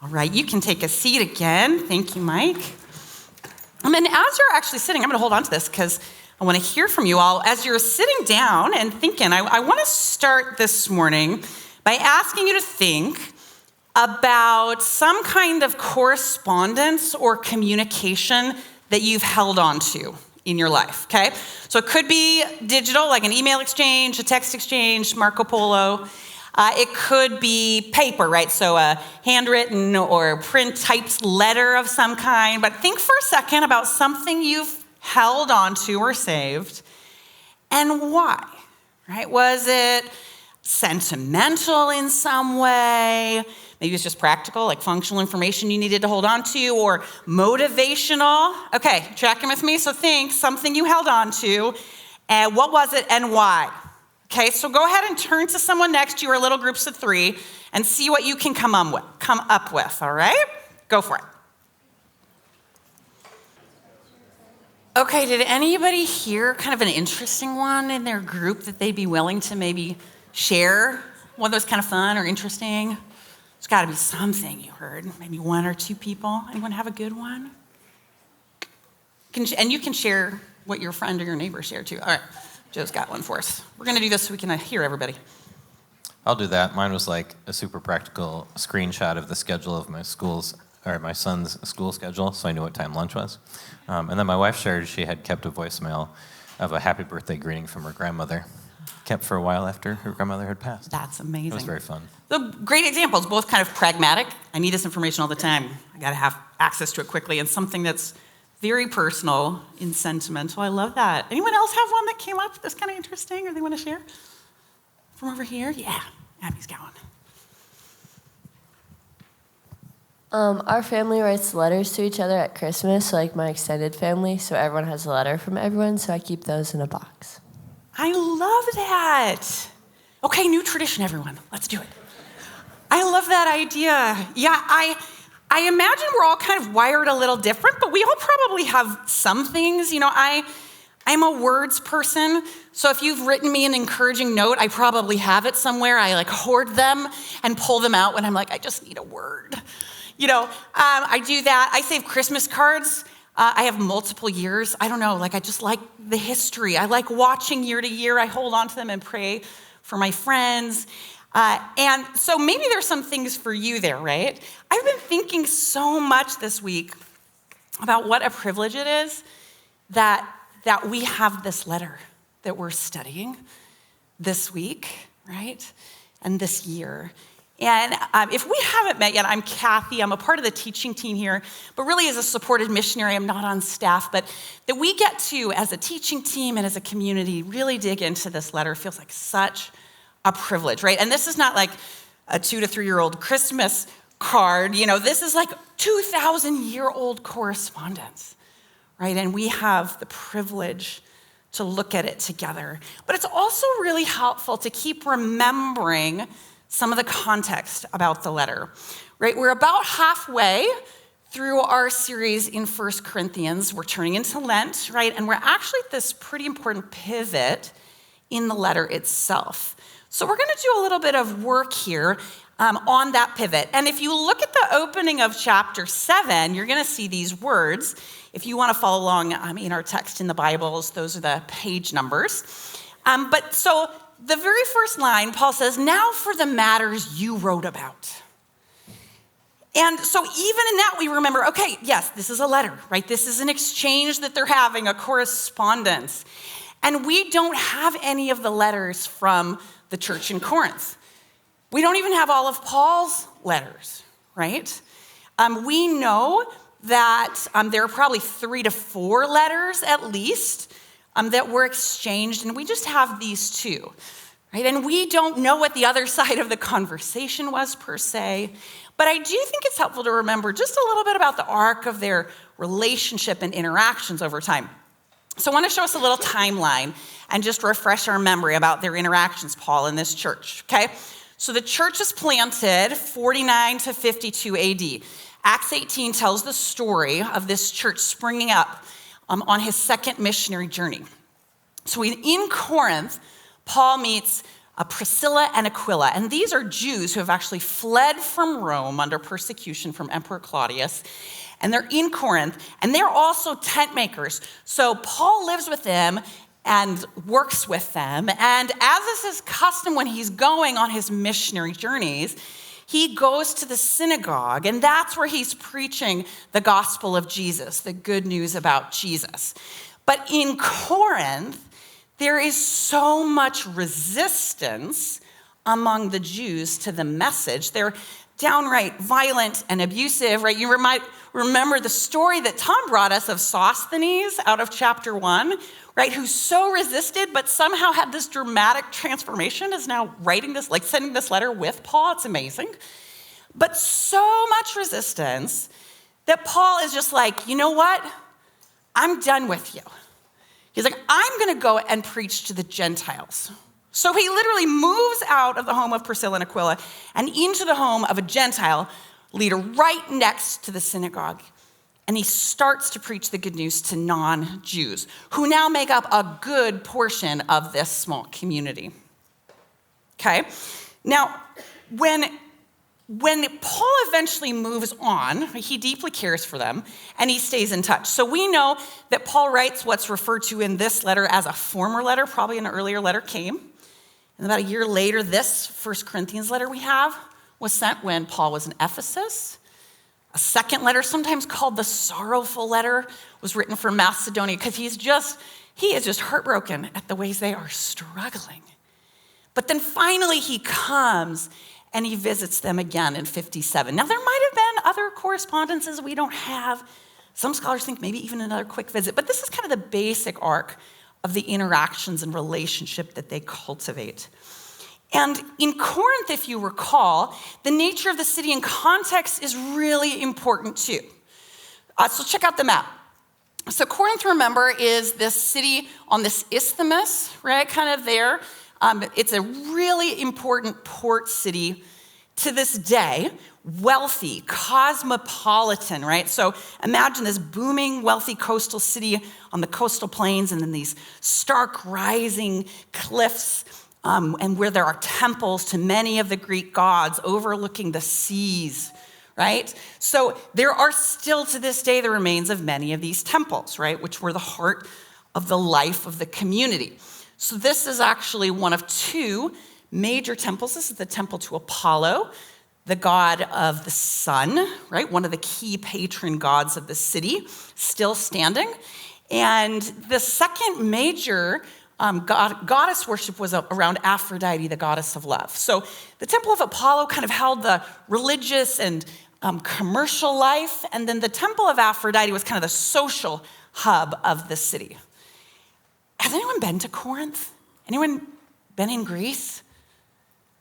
All right, you can take a seat again. Thank you, Mike. And then as you're actually sitting, I'm going to hold on to this because I want to hear from you all. As you're sitting down and thinking, I want to start this morning by asking you to think about some kind of correspondence or communication that you've held on to in your life, okay? So it could be digital, like an email exchange, a text exchange, Marco Polo. It could be paper, right? So a handwritten or print typed letter of some kind. But think for a second about something you've held onto or saved and why, right? Was it sentimental in some way? Maybe it's just practical, like functional information you needed to hold on to, or motivational. Okay, tracking with me? So think something you held on to, and what was it and why? Okay, so go ahead and turn to someone next to you or little groups of three and see what you can come up with, all right? Go for it. Okay, did anybody hear kind of an interesting one in their group that they'd be willing to maybe share? One that was kind of fun or interesting? There's got to be something you heard, maybe one or two people. Anyone have a good one? And you can share what your friend or your neighbor shared too. All right. Joe's got one for us. We're going to do this so we can hear everybody. I'll do that. Mine was like a super practical screenshot of the schedule of my son's school schedule, so I knew what time lunch was. And then my wife shared she had kept a voicemail of a happy birthday greeting from her grandmother, kept for a while after her grandmother had passed. That's amazing. It was very fun. So great examples, both kind of pragmatic. I need this information all the time. I got to have access to it quickly, and something that's very personal and sentimental. I love that. Anyone else have one that came up that's kind of interesting or they want to share? From over here? Yeah, Abby's got one. Our family writes letters to each other at Christmas, like my extended family, so everyone has a letter from everyone, so I keep those in a box. I love that. Okay, new tradition, everyone. Let's do it. I love that idea. Yeah, I imagine we're all kind of wired a little different, but we all probably have some things. You know, I'm a words person, so if you've written me an encouraging note, I probably have it somewhere. I like hoard them and pull them out when I'm like, I just need a word. You know, I do that. I save Christmas cards. I have multiple years. I don't know, like I just like the history. I like watching year to year. I hold on to them and pray for my friends. And so maybe there's some things for you there, right? I've been thinking so much this week about what a privilege it is that we have this letter that we're studying this week, right? And this year. And if we haven't met yet, I'm Kathy. I'm a part of the teaching team here, but really as a supported missionary, I'm not on staff, but that we get to, as a teaching team and as a community, really dig into this letter feels like such a privilege, right? And this is not like a 2 to 3 year old Christmas card. You know, this is like 2,000-year-old correspondence, right? And we have the privilege to look at it together. But it's also really helpful to keep remembering some of the context about the letter, right? We're about halfway through our series in 1 Corinthians. We're turning into Lent, right? And we're actually at this pretty important pivot in the letter itself. So we're going to do a little bit of work here on that pivot. And if you look at the opening of chapter 7, you're going to see these words. If you want to follow along in our text in the Bibles, those are the page numbers. But so the very first line, Paul says, now for the matters you wrote about. And so even in that, we remember, okay, yes, this is a letter, right? This is an exchange that they're having, a correspondence. And we don't have any of the letters from the church in Corinth. We don't even have all of Paul's letters, right? We know that there are probably 3 to 4 letters at least that were exchanged, and we just have these 2, right? And we don't know what the other side of the conversation was per se, but I do think it's helpful to remember just a little bit about the arc of their relationship and interactions over time. So I want to show us a little timeline and just refresh our memory about their interactions, Paul, in this church, okay? So the church is planted 49 to 52 AD. Acts 18 tells the story of this church springing up on his second missionary journey. So in Corinth, Paul meets Priscilla and Aquila. And these are Jews who have actually fled from Rome under persecution from Emperor Claudius. And they're in Corinth, and they're also tent makers. So Paul lives with them and works with them. And as is his custom when he's going on his missionary journeys, he goes to the synagogue, and that's where he's preaching the gospel of Jesus, the good news about Jesus. But in Corinth, there is so much resistance among the Jews to the message. They're downright violent and abusive, right? You might remember the story that Tom brought us of Sosthenes out of chapter 1, right? Who so resisted, but somehow had this dramatic transformation, is now writing this, like sending this letter with Paul. It's amazing. But so much resistance that Paul is just like, you know what? I'm done with you. He's like, I'm going to go and preach to the Gentiles. So he literally moves out of the home of Priscilla and Aquila and into the home of a Gentile leader right next to the synagogue. And he starts to preach the good news to non-Jews, who now make up a good portion of this small community. Okay? Now, when Paul eventually moves on, he deeply cares for them, and he stays in touch. So we know that Paul writes what's referred to in this letter as a former letter. Probably an earlier letter came. And about a year later, this 1 Corinthians letter we have was sent when Paul was in Ephesus. A second letter, sometimes called the sorrowful letter, was written for Macedonia because he is just heartbroken at the ways they are struggling. But then finally he comes and he visits them again in 57. Now, there might have been other correspondences we don't have. Some scholars think maybe even another quick visit. But this is kind of the basic arc of the interactions and relationship that they cultivate. And in Corinth, if you recall, the nature of the city and context is really important too. So check out the map. So Corinth, remember, is this city on this isthmus, right, kind of there. It's a really important port city to this day, wealthy, cosmopolitan, right? So imagine this booming, wealthy coastal city on the coastal plains and then these stark rising cliffs and where there are temples to many of the Greek gods overlooking the seas, right? So there are still to this day the remains of many of these temples, right, which were the heart of the life of the community. So this is actually one of two major temples. This is the temple to Apollo, the god of the sun, right? One of the key patron gods of the city, still standing. And the second major goddess worship was around Aphrodite, the goddess of love. So the temple of Apollo kind of held the religious and commercial life, and then the temple of Aphrodite was kind of the social hub of the city. Has anyone been to Corinth? Anyone been in Greece?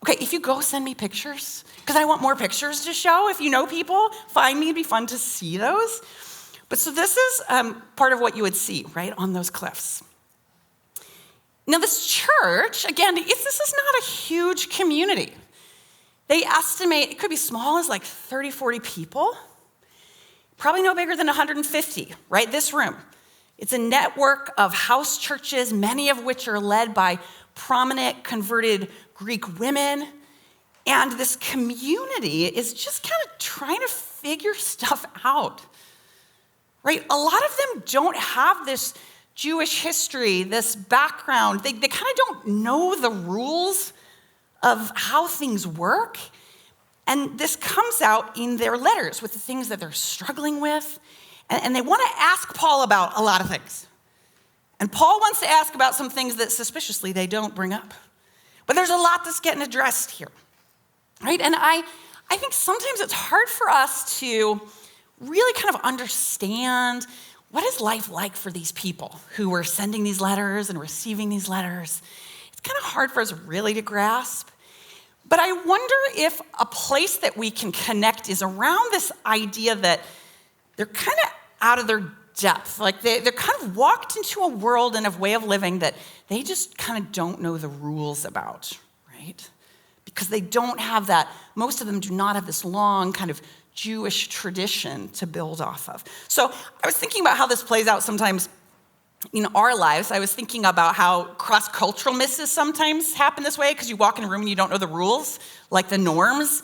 Okay, if you go, send me pictures, because I want more pictures to show. If you know people, find me. It'd be fun to see those. But so this is part of what you would see, right, on those cliffs. Now, this church, again, this is not a huge community. They estimate it could be small as like 30, 40 people, probably no bigger than 150, right, this room. It's a network of house churches, many of which are led by prominent converted Greek women. And this community is just kind of trying to figure stuff out, right? A lot of them don't have this Jewish history, this background. They kind of don't know the rules of how things work. And this comes out in their letters with the things that they're struggling with. And they want to ask Paul about a lot of things. And Paul wants to ask about some things that suspiciously they don't bring up. But there's a lot that's getting addressed here, right? And I think sometimes it's hard for us to really kind of understand what is life like for these people who are sending these letters and receiving these letters. It's kind of hard for us really to grasp. But I wonder if a place that we can connect is around this idea that they're kind of out of their depth. Like they're kind of walked into a world and a way of living that they just kind of don't know the rules about, right? Because they don't have that, most of them do not have this long kind of Jewish tradition to build off of. So I was thinking about how this plays out sometimes in our lives, I was thinking about how cross-cultural misses sometimes happen this way because you walk in a room and you don't know the rules, like the norms.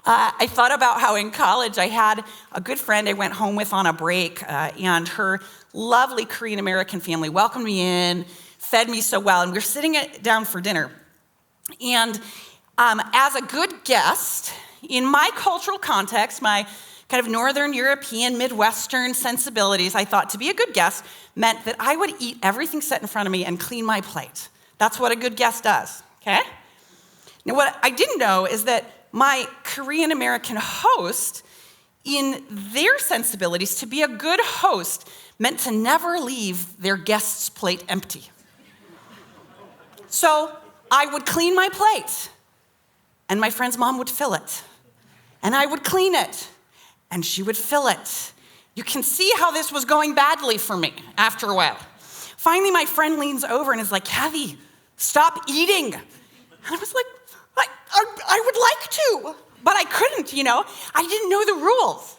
I thought about how in college I had a good friend I went home with on a break, and her lovely Korean-American family welcomed me in, fed me so well, and we were sitting down for dinner. And as a good guest, in my cultural context, my kind of Northern European, Midwestern sensibilities, I thought to be a good guest meant that I would eat everything set in front of me and clean my plate. That's what a good guest does, okay? Now, what I didn't know is that my Korean-American host, in their sensibilities, to be a good host meant to never leave their guest's plate empty. So I would clean my plate, and my friend's mom would fill it, and I would clean it, and she would fill it. You can see how this was going badly for me after a while. Finally, my friend leans over and is like, Kathy, stop eating. And I was like, I would like to, but I couldn't, I didn't know the rules.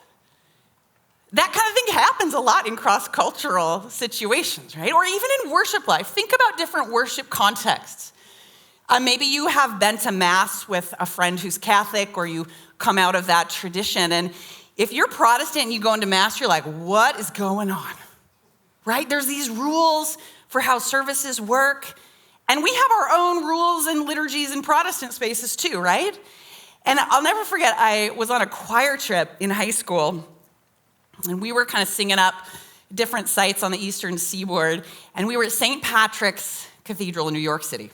That kind of thing happens a lot in cross-cultural situations, right? Or even in worship life. Think about different worship contexts. Maybe you have been to Mass with a friend who's Catholic, or you come out of that tradition, and if you're Protestant and you go into Mass, you're like, what is going on? Right? There's these rules for how services work. And we have our own rules and liturgies in Protestant spaces too, right? And I'll never forget, I was on a choir trip in high school, and we were kind of singing up different sites on the Eastern Seaboard, and we were at St. Patrick's Cathedral in New York City,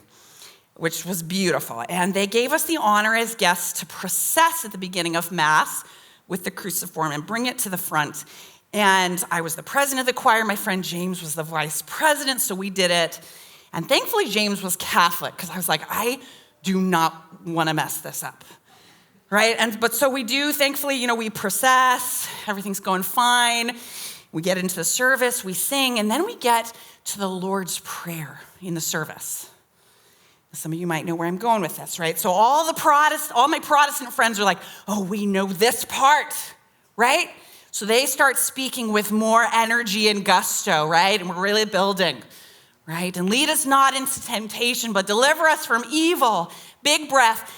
which was beautiful. And they gave us the honor as guests to process at the beginning of Mass with the cruciform and bring it to the front. And I was the president of the choir. My friend James was the vice president, so we did it. And thankfully, James was Catholic, because I was like, I do not want to mess this up, right? But so we do, thankfully, we process, everything's going fine. We get into the service, we sing, and then we get to the Lord's Prayer in the service. Some of you might know where I'm going with this, right? So all my Protestant friends are like, oh, we know this part, right? So they start speaking with more energy and gusto, right? And we're really building, right? And lead us not into temptation, but deliver us from evil. Big breath.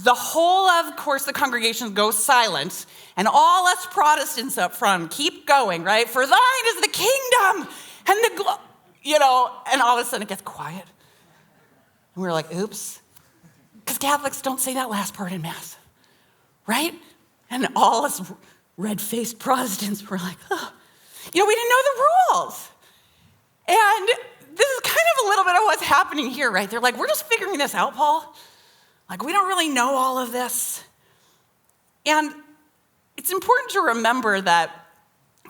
The whole of course, the congregation goes silent, and all us Protestants up front keep going, right? For thine is the kingdom and the and all of a sudden it gets quiet. And we're like, oops, because Catholics don't say that last part in Mass, right? And all us red-faced Protestants were like, oh. We didn't know the rules. And this is kind of a little bit of what's happening here, right? They're like, we're just figuring this out, Paul. Like, we don't really know all of this. And it's important to remember that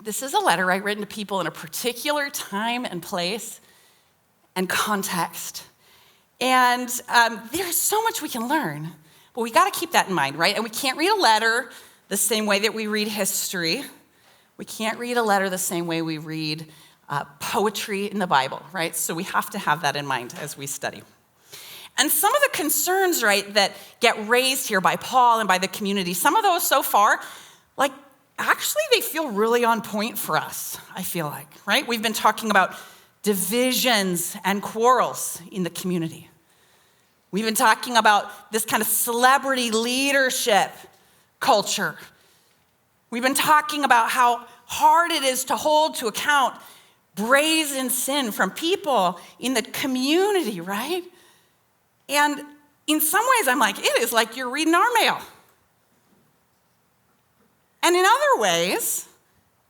this is a letter, right, written to people in a particular time and place and context. And there's so much we can learn, but we got to keep that in mind, right? And we can't read a letter the same way that we read history. We can't read a letter the same way we read poetry in the Bible, right? So we have to have that in mind as we study. And some of the concerns, right, that get raised here by Paul and by the community, some of those so far, actually they feel really on point for us, I feel like, right? We've been talking about divisions and quarrels in the community. We've been talking about this kind of celebrity leadership culture. We've been talking about how hard it is to hold to account brazen sin from people in the community, right? And in some ways, I'm like, it is like you're reading our mail. And in other ways,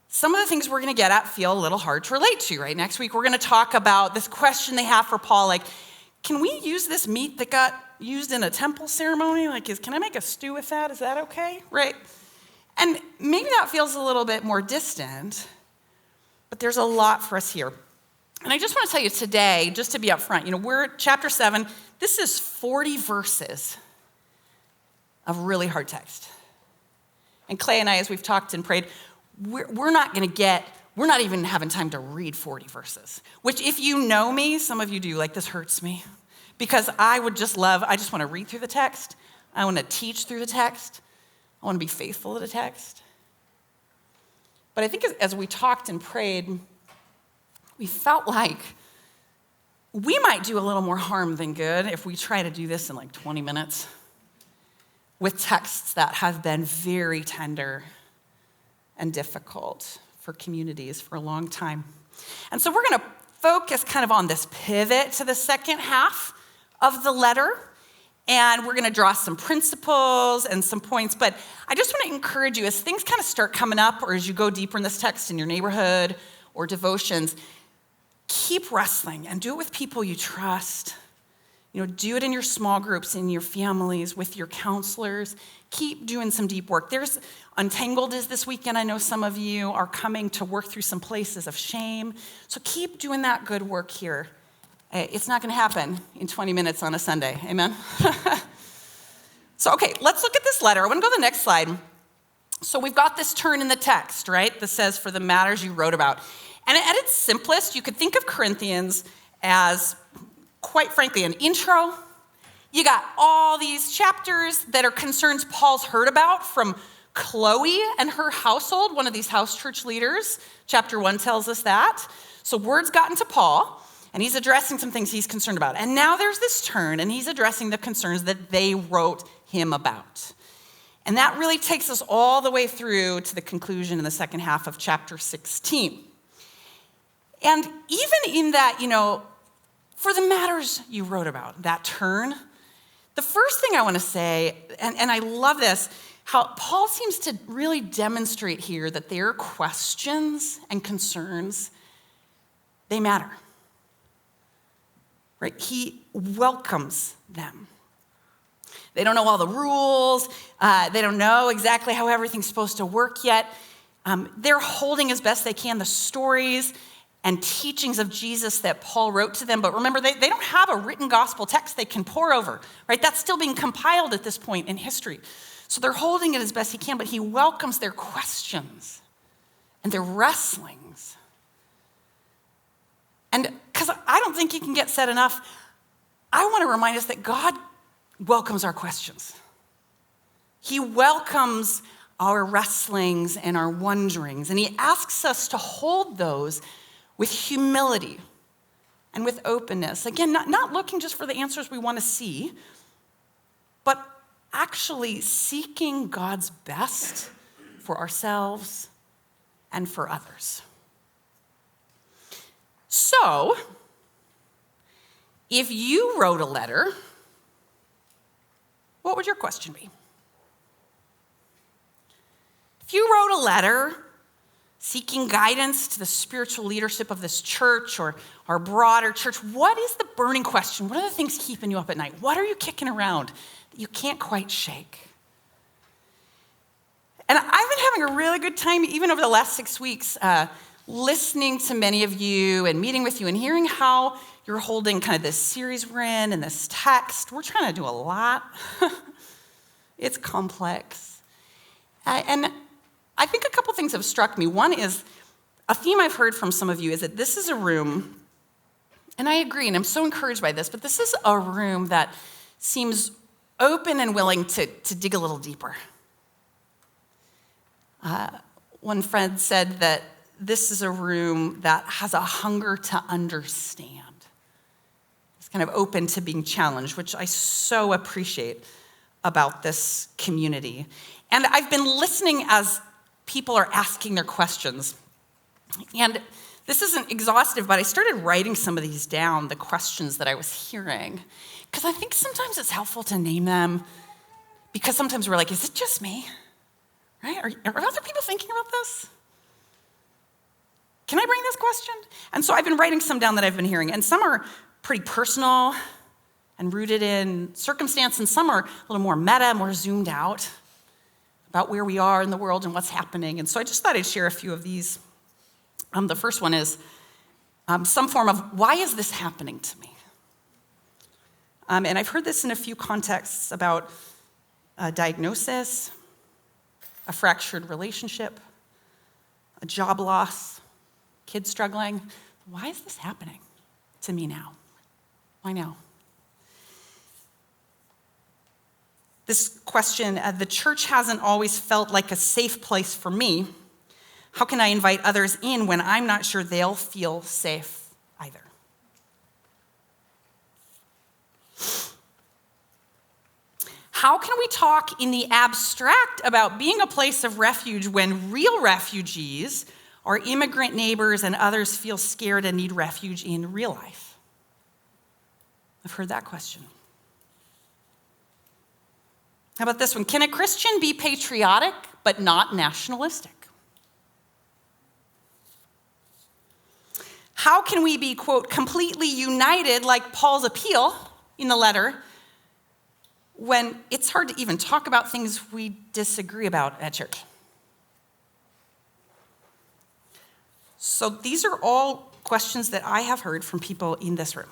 some of the things we're going to get at feel a little hard to relate to, right? Next week, we're going to talk about this question they have for Paul, like, can we use this meat that got used in a temple ceremony? Can I make a stew with that? Is that okay? Right? And maybe that feels a little bit more distant, but there's a lot for us here. And I just want to tell you today, just to be upfront, we're at chapter 7. This is 40 verses of really hard text. And Clay and I, as we've talked and prayed, we're not even having time to read 40 verses, which if you know me, some of you do, this hurts me, because I just want to read through the text. I want to teach through the text. I want to be faithful to the text. But I think as we talked and prayed, we felt like we might do a little more harm than good if we try to do this in like 20 minutes with texts that have been very tender and difficult for communities for a long time. And so we're going to focus kind of on this pivot to the second half of the letter, and we're going to draw some principles and some points. But I just want to encourage you, as things kind of start coming up, or as you go deeper in this text in your neighborhood or devotions, keep wrestling and do it with people you trust. Do it in your small groups, in your families, with your counselors. Keep doing some deep work. There's Untangled is this weekend. I know some of you are coming to work through some places of shame. So keep doing that good work here. It's not going to happen in 20 minutes on a Sunday. Amen? So, okay, let's look at this letter. I want to go to the next slide. So we've got this turn in the text, right, that says, for the matters you wrote about. And at its simplest, you could think of Corinthians as, quite frankly, an intro. You got all these chapters that are concerns Paul's heard about from Chloe and her household, one of these house church leaders. Chapter 1 tells us that. So word's gotten to Paul, and he's addressing some things he's concerned about. And now there's this turn, and he's addressing the concerns that they wrote him about. And that really takes us all the way through to the conclusion in the second half of chapter 16. And even in that, for the matters you wrote about, that turn, the first thing I want to say, and I love this, how Paul seems to really demonstrate here that their questions and concerns, they matter. Right? He welcomes them. They don't know all the rules. They don't know exactly how everything's supposed to work yet. They're holding as best they can the stories and teachings of Jesus that Paul wrote to them. But remember, they don't have a written gospel text they can pore over, right? That's still being compiled at this point in history. So they're holding it as best he can, but he welcomes their questions and their wrestlings. And because I don't think you can get said enough, I want to remind us that God welcomes our questions. He welcomes our wrestlings and our wonderings, and he asks us to hold those with humility and with openness. Again, not looking just for the answers we want to see, but actually seeking God's best for ourselves and for others. So, if you wrote a letter, what would your question be? If you wrote a letter seeking guidance to the spiritual leadership of this church or our broader church, what is the burning question? What are the things keeping you up at night? What are you kicking around that you can't quite shake? And I've been having a really good time, even over the last 6 weeks, listening to many of you and meeting with you and hearing how you're holding kind of this series we're in and this text. We're trying to do a lot. It's complex. And I think a couple things have struck me. One is, a theme I've heard from some of you is that this is a room, and I agree, and I'm so encouraged by this, but this is a room that seems open and willing to dig a little deeper. One friend said that this is a room that has a hunger to understand. It's kind of open to being challenged, which I so appreciate about this community. And I've been listening as people are asking their questions. And this isn't exhaustive, but I started writing some of these down, the questions that I was hearing, because I think sometimes it's helpful to name them, because sometimes we're like, is it just me? Right? Are other people thinking about this? Can I bring this question? And so I've been writing some down that I've been hearing, and some are pretty personal and rooted in circumstance, and some are a little more meta, more zoomed out about where we are in the world and what's happening. And so I just thought I'd share a few of these. The first one is some form of, why is this happening to me? And I've heard this in a few contexts about a diagnosis, a fractured relationship, a job loss, kids struggling. Why is this happening to me now? Why now? This question, the church hasn't always felt like a safe place for me. How can I invite others in when I'm not sure they'll feel safe either? How can we talk in the abstract about being a place of refuge when real refugees, our immigrant neighbors and others, feel scared and need refuge in real life? I've heard that question. How about this one? Can a Christian be patriotic but not nationalistic? How can we be, quote, completely united like Paul's appeal in the letter when it's hard to even talk about things we disagree about at church? So these are all questions that I have heard from people in this room.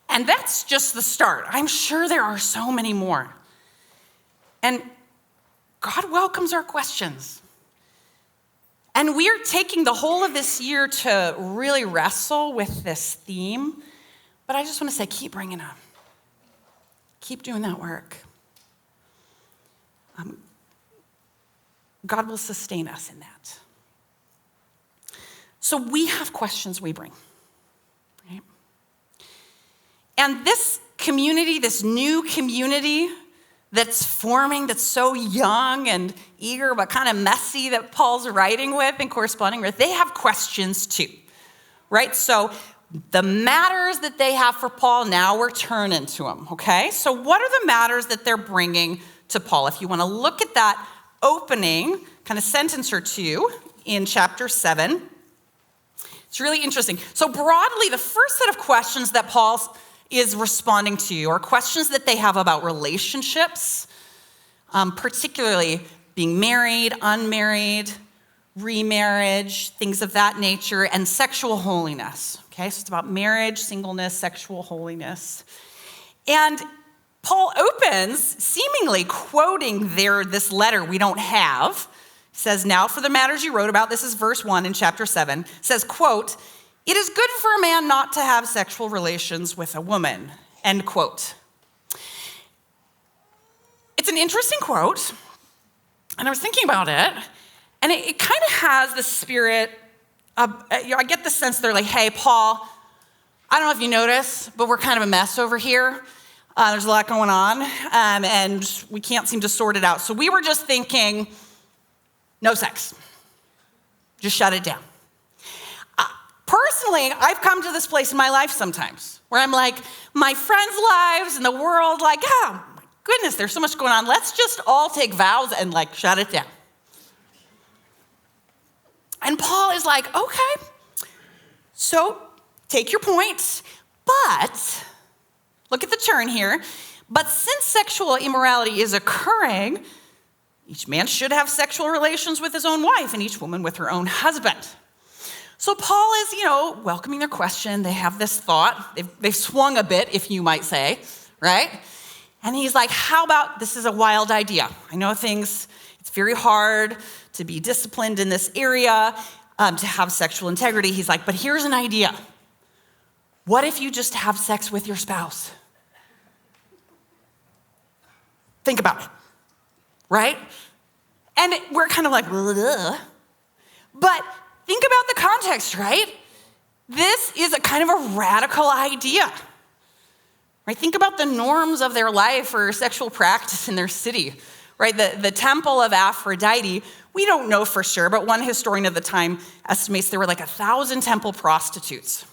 And that's just the start. I'm sure there are so many more. And God welcomes our questions. And we're taking the whole of this year to really wrestle with this theme. But I just want to say, keep bringing them. Keep doing that work. God will sustain us in that. So we have questions we bring. Right? And this community, this new community that's forming, that's so young and eager but kind of messy that Paul's writing with and corresponding with, they have questions too, right? So the matters that they have for Paul, now we're turning to them, okay? So what are the matters that they're bringing to Paul? If you want to look at that opening kind of sentence or two in chapter 7, it's really interesting. So broadly, the first set of questions that Paul is responding to are questions that they have about relationships, particularly being married, unmarried, remarriage, things of that nature, and sexual holiness. Okay, so it's about marriage, singleness, sexual holiness. And Paul opens seemingly quoting this letter we don't have. He says, now for the matters you wrote about, this is verse 1 in chapter 7, says, quote, it is good for a man not to have sexual relations with a woman, end quote. It's an interesting quote, and I was thinking about it, and it kind of has the spirit of, I get the sense they're like, hey, Paul, I don't know if you notice, but we're kind of a mess over here. There's a lot going on, and we can't seem to sort it out. So we were just thinking, no sex. Just shut it down. Personally, I've come to this place in my life sometimes where I'm like, my friends' lives and the world, like, oh, my goodness, there's so much going on. Let's just all take vows and, like, shut it down. And Paul is like, okay, so take your point, but look at the turn here. But since sexual immorality is occurring, each man should have sexual relations with his own wife and each woman with her own husband. So Paul is, welcoming their question. They have this thought. They've swung a bit, if you might say, right? And he's like, how about, this is a wild idea. I know it's very hard to be disciplined in this area, to have sexual integrity. He's like, but here's an idea. What if you just have sex with your spouse? Think about it, right? And we're kind of like, ugh. But think about the context, right? This is a kind of a radical idea, right? Think about the norms of their life or sexual practice in their city, right? The temple of Aphrodite, we don't know for sure, but one historian of the time estimates there were like 1,000 temple prostitutes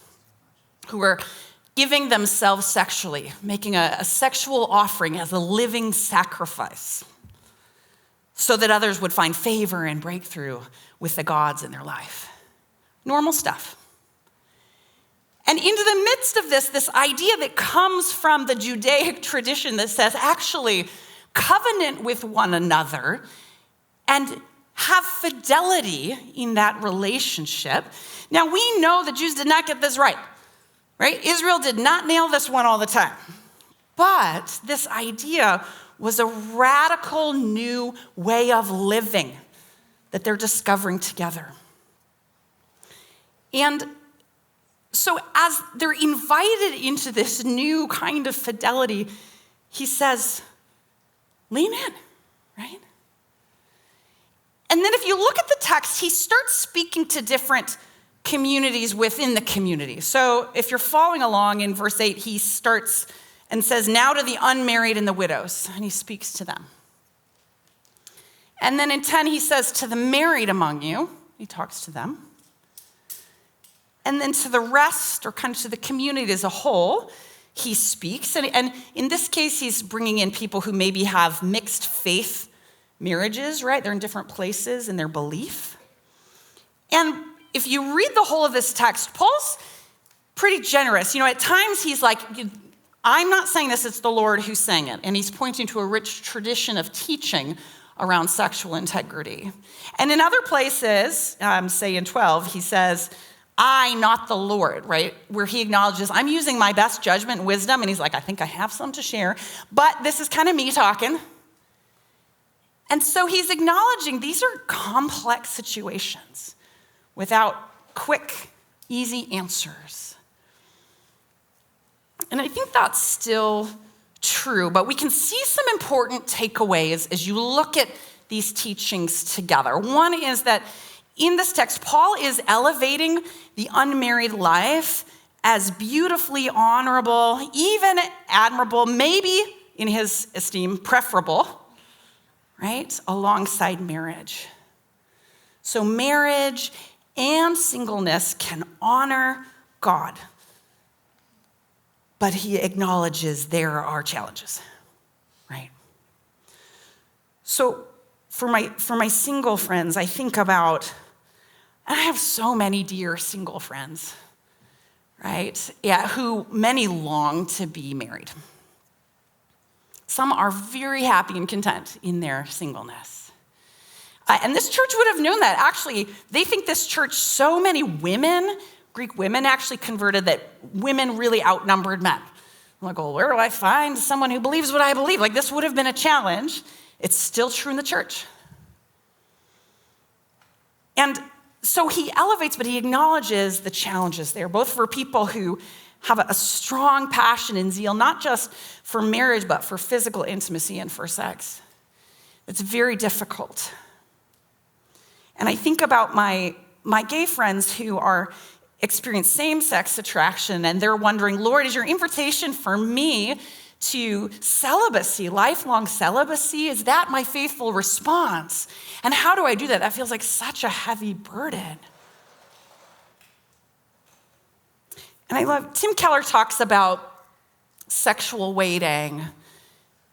who were giving themselves sexually, making a sexual offering as a living sacrifice so that others would find favor and breakthrough with the gods in their life. Normal stuff. And into the midst of this idea that comes from the Judaic tradition that says, actually, covenant with one another and have fidelity in that relationship. Now, we know the Jews did not get this right? Israel did not nail this one all the time. But this idea was a radical new way of living that they're discovering together. And so as they're invited into this new kind of fidelity, he says, lean in, right? And then if you look at the text, he starts speaking to different communities within the community. So if you're following along in verse 8, he starts and says, now to the unmarried and the widows, and he speaks to them. And then in 10, he says, to the married among you, he talks to them. And then to the rest, or kind of to the community as a whole, he speaks. And in this case, he's bringing in people who maybe have mixed faith marriages, right? They're in different places in their belief. And if you read the whole of this text, Paul's pretty generous. At times he's like, I'm not saying this, it's the Lord who's saying it. And he's pointing to a rich tradition of teaching around sexual integrity. And in other places, say in 12, he says, I, not the Lord, right? Where he acknowledges, I'm using my best judgment and wisdom. And he's like, I think I have some to share. But this is kind of me talking. And so he's acknowledging these are complex situations without quick, easy answers. And I think that's still true, but we can see some important takeaways as you look at these teachings together. One is that in this text, Paul is elevating the unmarried life as beautifully honorable, even admirable, maybe in his esteem, preferable, right, alongside marriage. So marriage and singleness can honor God, but he acknowledges there are challenges, right? So for my single friends, I think about, and I have so many dear single friends, right? Yeah, who many long to be married. Some are very happy and content in their singleness. And this church would have known that. Actually, they think this church, so many women, Greek women actually converted, that women really outnumbered men. I'm like, well, where do I find someone who believes what I believe? Like, this would have been a challenge. It's still true in the church. And so he elevates, but he acknowledges the challenges there, both for people who have a strong passion and zeal, not just for marriage, but for physical intimacy and for sex. It's very difficult. And I think about my gay friends who are experience same-sex attraction, and they're wondering, Lord, is your invitation for me to celibacy, lifelong celibacy? Is that my faithful response? And how do I do that? That feels like such a heavy burden. And I love, Tim Keller talks about sexual waiting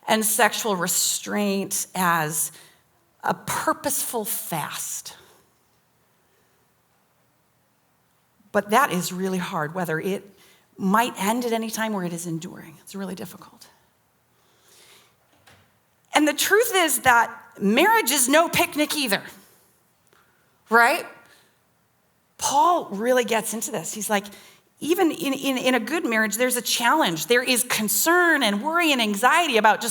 and sexual restraint as a purposeful fast. But that is really hard, whether it might end at any time or it is enduring. It's really difficult. And the truth is that marriage is no picnic either, right? Paul really gets into this. He's like, even in a good marriage, there's a challenge. There is concern and worry and anxiety about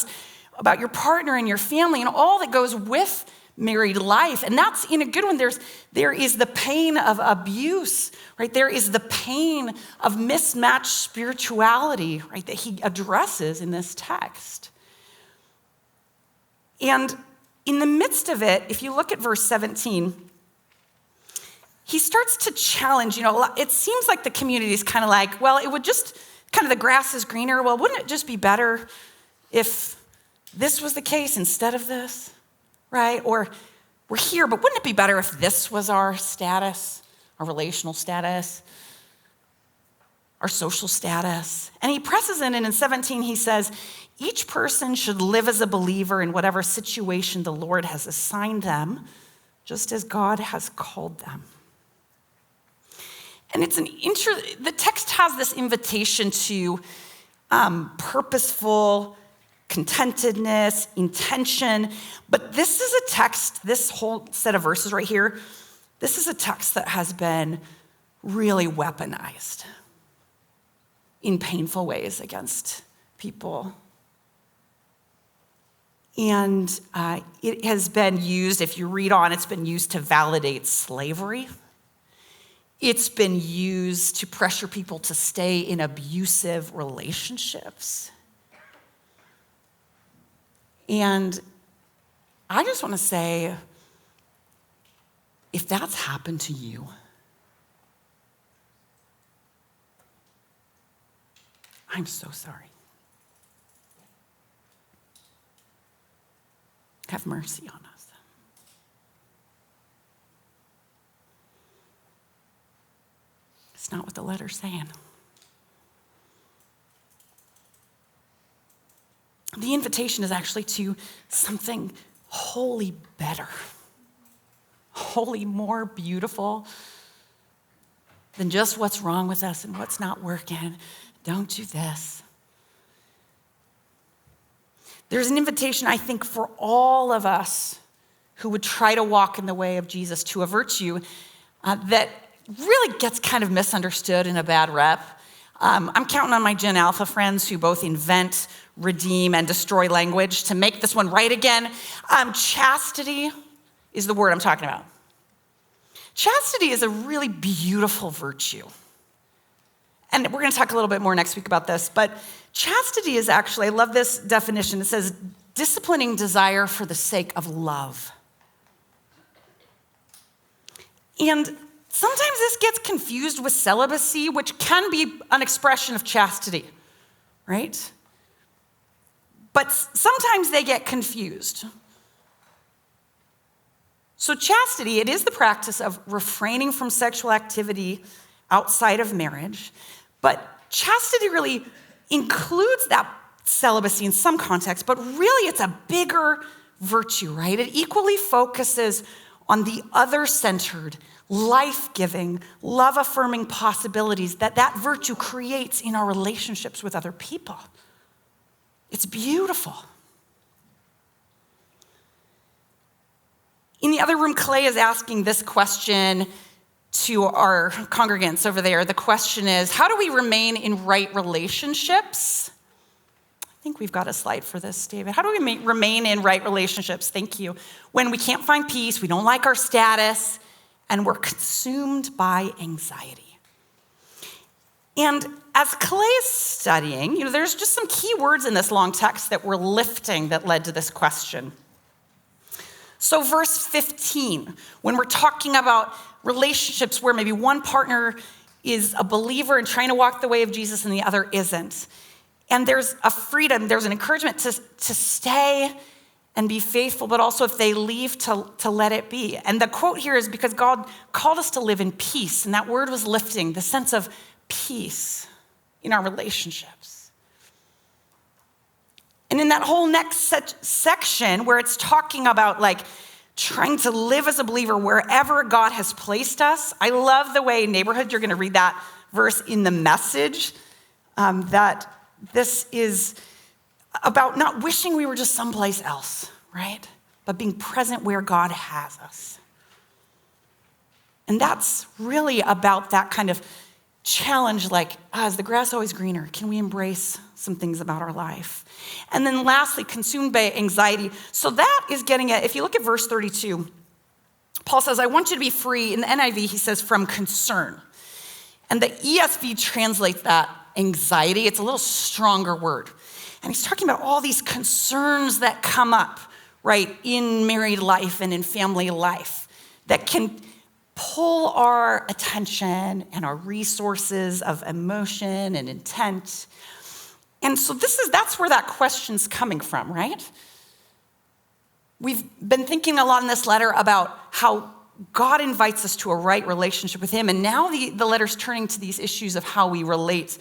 your partner and your family and all that goes with married life. And that's in a good one. There is the pain of abuse, right? There is the pain of mismatched spirituality, right, that he addresses in this text. And in the midst of it, if you look at verse 17, he starts to challenge, it seems like the community is kind of like, well, it would just, kind of the grass is greener. Well, wouldn't it just be better if this was the case instead of this, right? Or we're here, but wouldn't it be better if this was our status, our relational status, our social status? And he presses in, and in 17 he says, each person should live as a believer in whatever situation the Lord has assigned them, just as God has called them. And the text has this invitation to purposeful contentedness, intention. But this is a text, this whole set of verses right here, this is a text that has been really weaponized in painful ways against people. And it has been used, if you read on, it's been used to validate slavery. It's been used to pressure people to stay in abusive relationships. And I just want to say, If that's happened to you, I'm so sorry. Have mercy on us. It's not what the letter's saying. The invitation is actually to something wholly better, wholly more beautiful than just what's wrong with us and what's not working. Don't do this. There's an invitation, I think, for all of us who would try to walk in the way of Jesus to a virtue that really gets kind of misunderstood in a bad rep. I'm counting on my Gen Alpha friends who both invent, redeem, and destroy language to make this one right again. Chastity is the word I'm talking about. Chastity is a really beautiful virtue. And we're going to talk a little bit more next week about this, but chastity is actually, I love this definition. It says, disciplining desire for the sake of love. And sometimes this gets confused with celibacy, which can be an expression of chastity, right? But sometimes they get confused. So chastity, it is the practice of refraining from sexual activity outside of marriage, but chastity really includes that celibacy in some context, but really it's a bigger virtue, right? It equally focuses on the other-centered, life-giving, love-affirming possibilities that virtue creates in our relationships with other people. It's beautiful. In the other room, Clay is asking this question to our congregants over there. The question is, how do we remain in right relationships? I think we've got a slide for this, David. How do we remain in right relationships? Thank you. When we can't find peace, we don't like our status, and we're consumed by anxiety. And as Clay is studying, there's just some key words in this long text that we're lifting that led to this question. So verse 15, when we're talking about relationships where maybe one partner is a believer and trying to walk the way of Jesus and the other isn't, and there's a freedom, there's an encouragement to stay and be faithful, but also if they leave, to let it be. And the quote here is because God called us to live in peace, and that word was lifting, the sense of peace in our relationships. And in that whole next section where it's talking about like trying to live as a believer wherever God has placed us, I love the way neighborhood, you're going to read that verse in the Message, that this is about not wishing we were just someplace else, right? But being present where God has us. And that's really about that kind of challenge, like, is the grass always greener? Can we embrace some things about our life? And then lastly, consumed by anxiety. So that is getting at, if you look at verse 32, Paul says, I want you to be free. In the NIV, he says, from concern. And the ESV translates that anxiety. It's a little stronger word. And he's talking about all these concerns that come up, right, in married life and in family life that can pull our attention and our resources of emotion and intent. And so that's where that question's coming from, right? We've been thinking a lot in this letter about how God invites us to a right relationship with him, and now the letter's turning to these issues of how we relate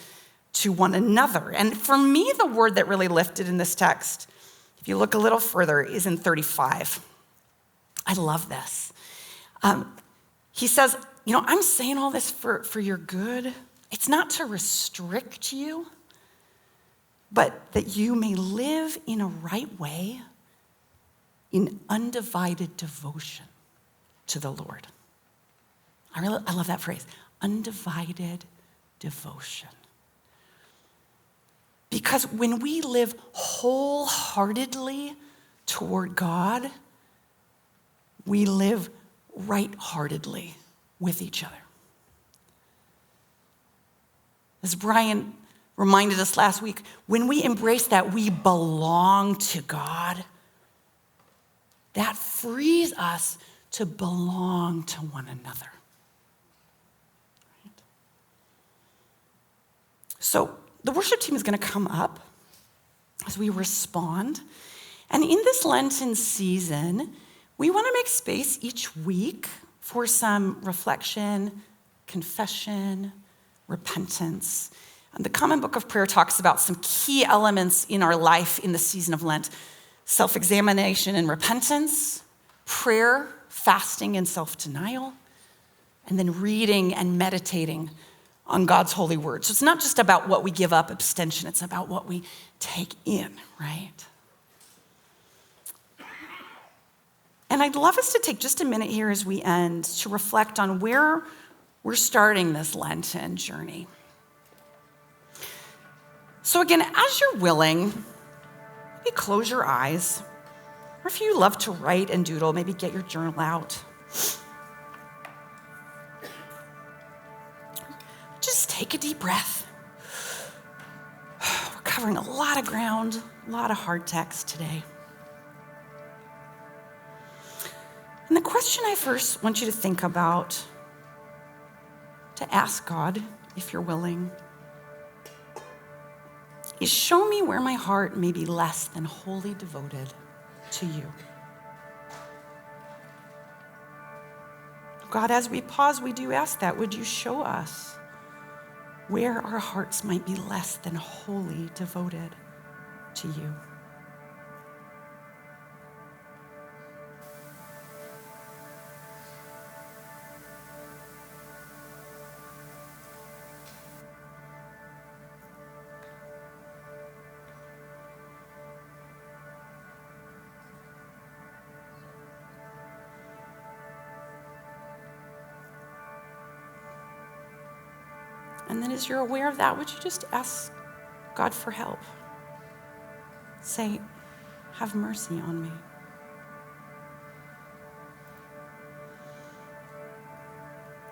to one another. And for me, the word that really lifted in this text, if you look a little further, is in 35. I love this. He says, I'm saying all this for your good. It's not to restrict you, but that you may live in a right way in undivided devotion to the Lord. I love that phrase, undivided devotion. Because when we live wholeheartedly toward God, we live right-heartedly with each other. As Brian reminded us last week, when we embrace that we belong to God, that frees us to belong to one another. Right? So the worship team is going to come up as we respond. And in this Lenten season, we want to make space each week for some reflection, confession, repentance. And the Common Book of Prayer talks about some key elements in our life in the season of Lent: self-examination and repentance, prayer, fasting, and self-denial, and then reading and meditating on God's holy word. So it's not just about what we give up, abstention, it's about what we take in, right? And I'd love us to take just a minute here as we end to reflect on where we're starting this Lenten journey. So again, as you're willing, maybe close your eyes. Or if you love to write and doodle, maybe get your journal out. Just take a deep breath. We're covering a lot of ground, a lot of hard text today. And the question I first want you to think about, to ask God, if you're willing, is show me where my heart may be less than wholly devoted to you. God, as we pause, we do ask that. Would you show us where our hearts might be less than wholly devoted to you? And then as you're aware of that, would you just ask God for help? Say, have mercy on me.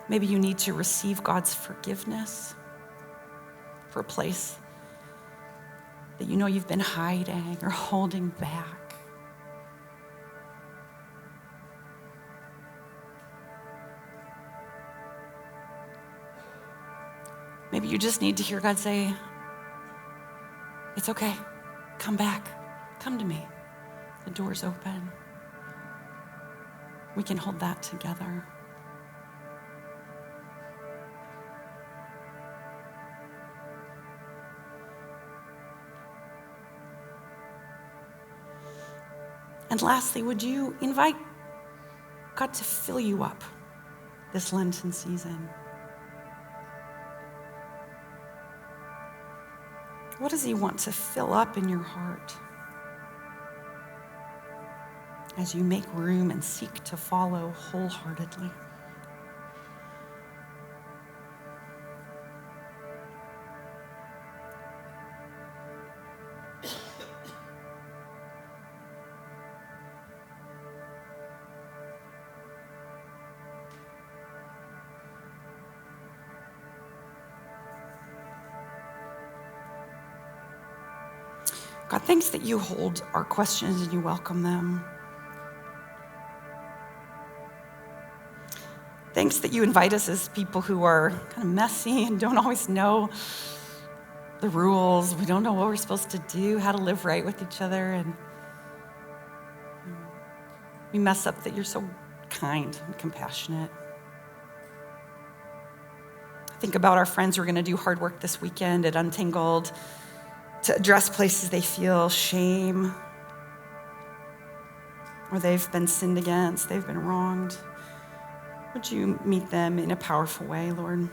Maybe you need to receive God's forgiveness for a place that you know you've been hiding or holding back. Maybe you just need to hear God say, it's okay, come back, come to me. The door's open. We can hold that together. And lastly, would you invite God to fill you up this Lenten season? What does he want to fill up in your heart as you make room and seek to follow wholeheartedly? God, thanks that you hold our questions and you welcome them. Thanks that you invite us as people who are kind of messy and don't always know the rules. We don't know what we're supposed to do, how to live right with each other. And we mess up, that you're so kind and compassionate. Think about our friends who are going to do hard work this weekend at Untangled, to address places they feel shame, or they've been sinned against, they've been wronged. Would you meet them in a powerful way, Lord?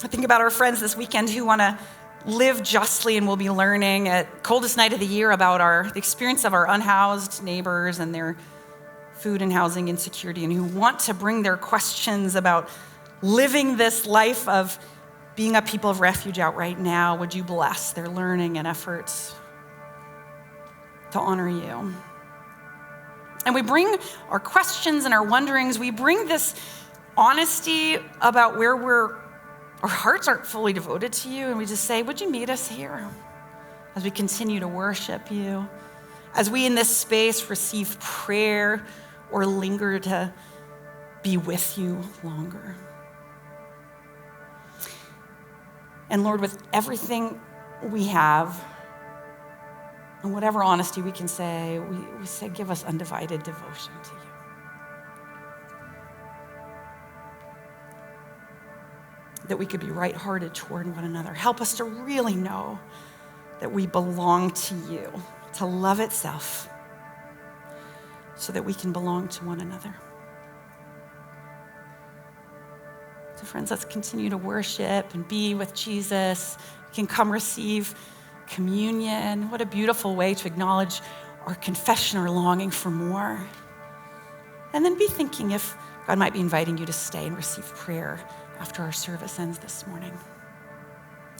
I think about our friends this weekend who want to live justly, and will be learning at coldest night of the year about the experience of our unhoused neighbors and their food and housing insecurity, and who want to bring their questions about living this life of being a people of refuge out right now. Would you bless their learning and efforts to honor you? And we bring our questions and our wonderings, we bring this honesty about where our hearts aren't fully devoted to you, and we just say, would you meet us here as we continue to worship you, as we in this space receive prayer or linger to be with you longer. And Lord, with everything we have, and whatever honesty we can say, we say, give us undivided devotion to you. That we could be right-hearted toward one another. Help us to really know that we belong to you, to love itself, so that we can belong to one another. So friends, let's continue to worship and be with Jesus. You can come receive communion. What a beautiful way to acknowledge our confession, our longing for more. And then be thinking if God might be inviting you to stay and receive prayer after our service ends this morning.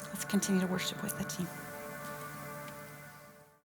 Let's continue to worship with the team.